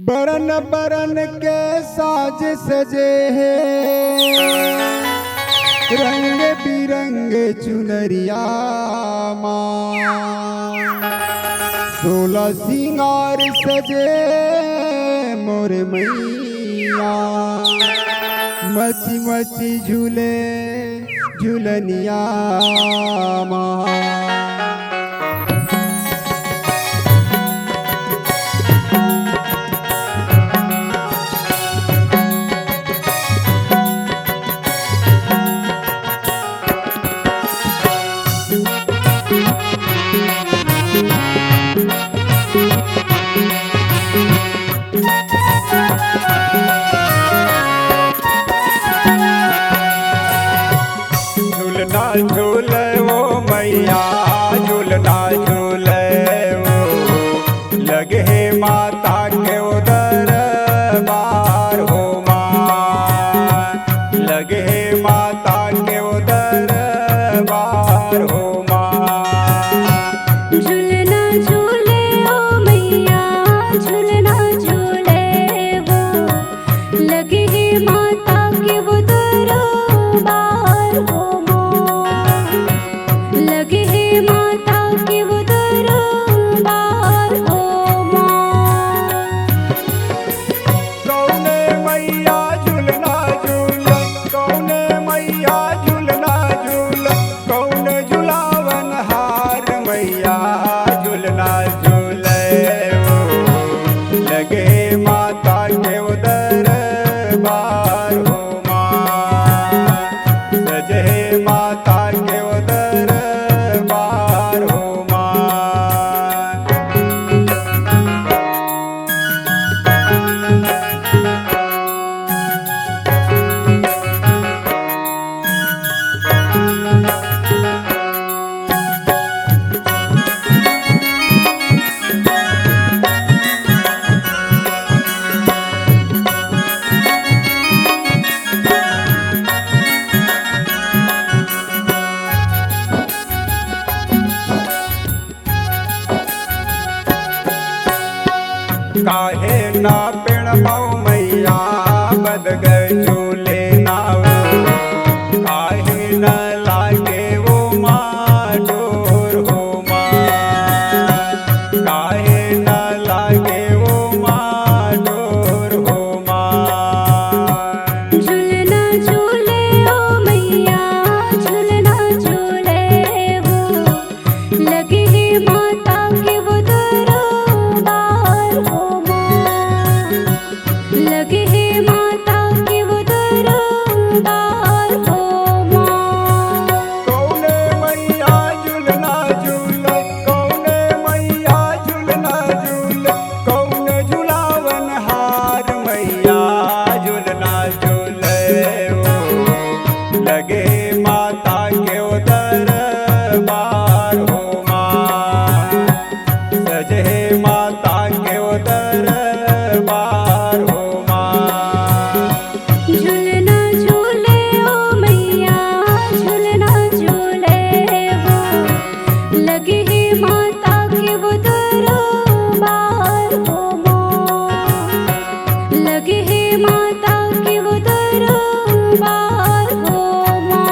बरन बरन के साज सजे हैं, रंग बिरंग चुनरिया माँ। 16 सिंगार सजे मोर मैया, मची मची झूले झूलनिया माँ। झूलना झूले वो मैया, झूलना झूले वो, लगे माता के उदर बार हो माँ, लगे माता के उदर बार हो माँ। झूलना झूले ओ मैया, झूलना झूले वो, लगे माता के उदर बार हो माँ, लगे माता के उदर बार हो माँ। कौने मैया झूलना झूल, कौने मैया झूलना झूल, कौन झुलावन हार मैया झूलना झूले वो, लगे माता के उदर बार हो माँ, सजे माता के उदर बार हो माँ। काहे ना पेड़ पाऊ मैया, बद गए झूले नाव, काहे न लागे वो माँ डोर हो माँ, काहे न लागे वो माँ डोर हो माँ। झूलना झूले ओ मैया, झूलना झूले वो, लगे माता के उदर बार हो माँ, लगे माता के उदर बार हो माँ। कौने मैया झूलना झूल, कौने मैया झूलना झूल, कौन झुलावन हार मैया झूलना झूले वो, लगे माता के उदर बार हो माँ, सजे माता के उदर बार हो माँ। झूलना झूले ओ मैया, झूलना झूले वो, लगे माता के उदर बार हो माँ, लगे माता के उदर बार हो माँ।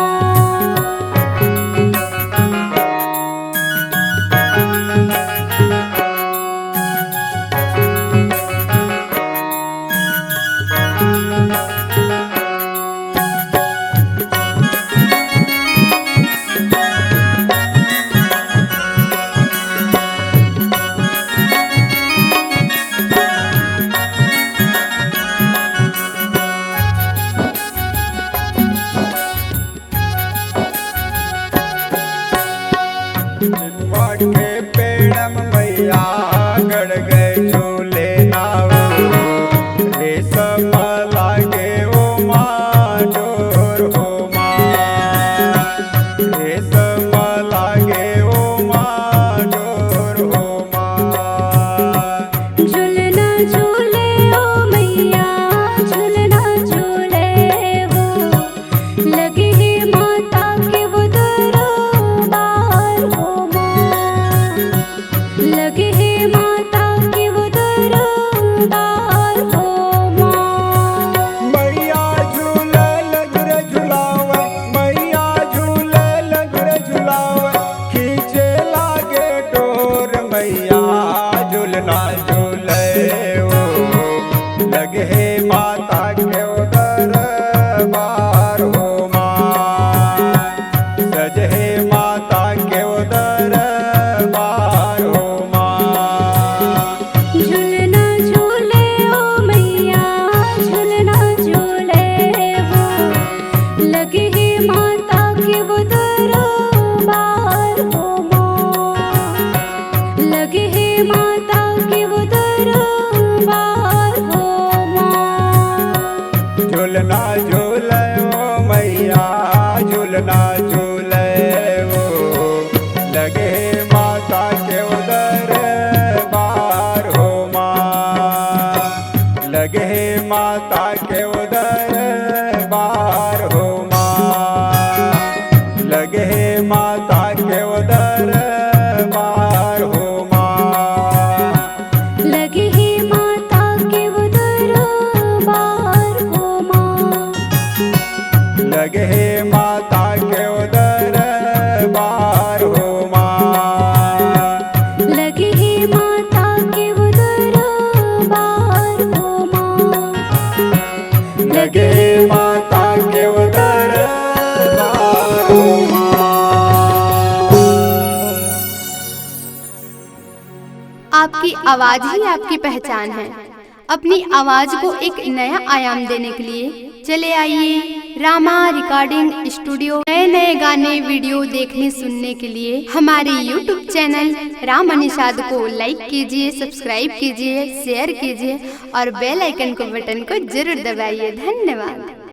के पेड़म मैया गड़ गए झूले नाव, रेशम लागे वो माँ डोर हो माँ, रेशम लागे वो माँ डोर हो माँ। झूलना झूले ओ मैया, झूलना झूले वो, लगे माता के उदर बार हो माँ, आपकी आवाज ही आपकी पहचान है। अपनी आवाज को एक नया आयाम देने के लिए चले आइए रामा रिकॉर्डिंग स्टूडियो। नए नए गाने वीडियो देखने सुनने के लिए हमारे YouTube चैनल रामा निषाद को लाइक कीजिए, सब्सक्राइब कीजिए, शेयर कीजिए और बेल आइकन को बटन को जरूर दबाइए। धन्यवाद।